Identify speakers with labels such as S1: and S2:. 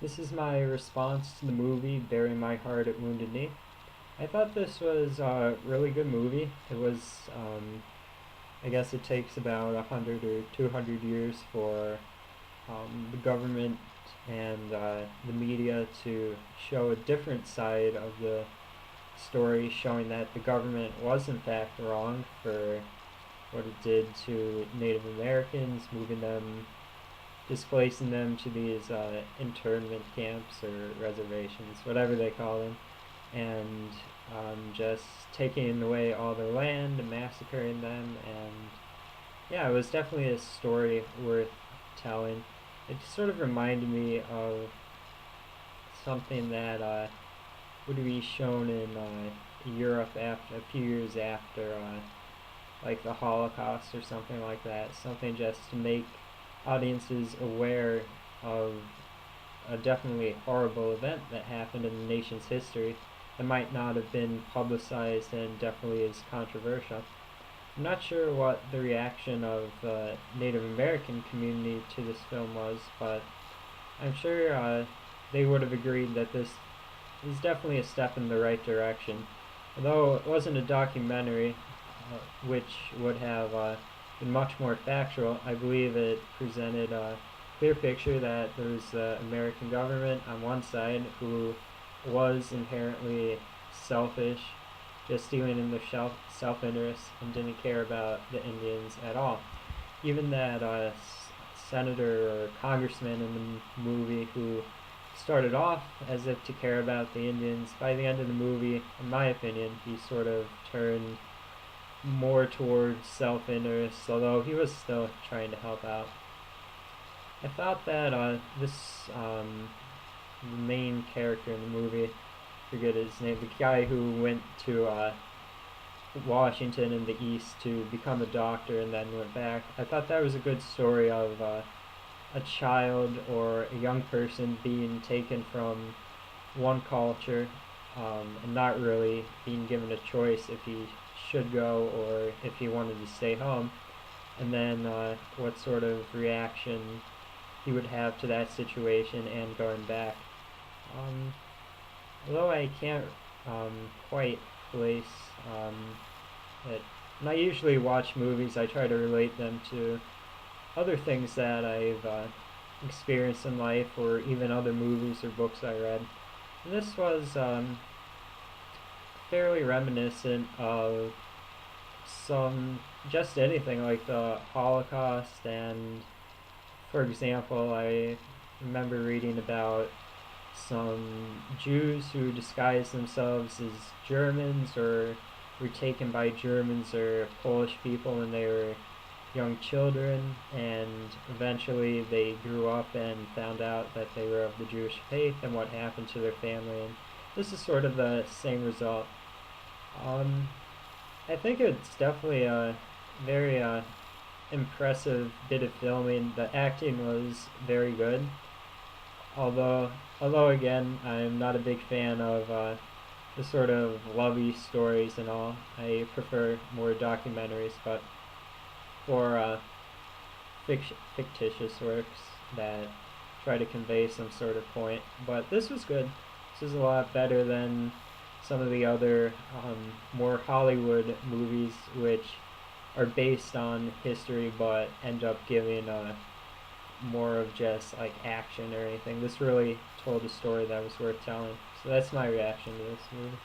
S1: This is my response to the movie Bury My Heart at Wounded Knee. I thought this was a really good movie. I guess it takes about 100 or 200 years for the government and the media to show a different side of the story, showing that the government was in fact wrong for what it did to Native Americans, moving them, displacing them to these internment camps or reservations, whatever they call them, and just taking away all their land and massacring them. And yeah, it was definitely a story worth telling. It sort of reminded me of something that would be shown in Europe after a few years after, like the Holocaust or something like that. Something just to make audiences aware of a definitely horrible event that happened in the nation's history that might not have been publicized and definitely is controversial. I'm not sure what the reaction of the Native American community to this film was, but I'm sure they would have agreed that this is definitely a step in the right direction. Although it wasn't a documentary, which would have been much more factual, I believe it presented a clear picture that there was the American government on one side who was inherently selfish, just dealing in their self-interest, and didn't care about the Indians at all. Even that senator or congressman in the movie who started off as if to care about the Indians, by the end of the movie, in my opinion, he sort of turned more towards self-interest, although he was still trying to help out. I thought that this the main character in the movie, I forget his name, the guy who went to Washington in the East to become a doctor and then went back. I thought that was a good story of a child or a young person being taken from one culture and not really being given a choice if he should go or if he wanted to stay home, and then what sort of reaction he would have to that situation and going back. Um, Although I can't quite place it, when I usually watch movies, I try to relate them to other things that I've experienced in life or even other movies or books I read. And this was fairly reminiscent of some just anything like the Holocaust. And for example, I remember reading about some Jews who disguised themselves as Germans or were taken by Germans or Polish people when they were young children, and eventually they grew up and found out that they were of the Jewish faith and what happened to their family. And this is sort of the same result. Um, I think it's definitely a very impressive bit of filming. The acting was very good. Although again, I'm not a big fan of the sort of lovey stories and all. I prefer more documentaries, but for fictitious works that try to convey some sort of point. But this was good. This is a lot better than some of the other more Hollywood movies, which are based on history but end up giving more of just like action or anything. This really told a story that was worth telling. So that's my reaction to this movie.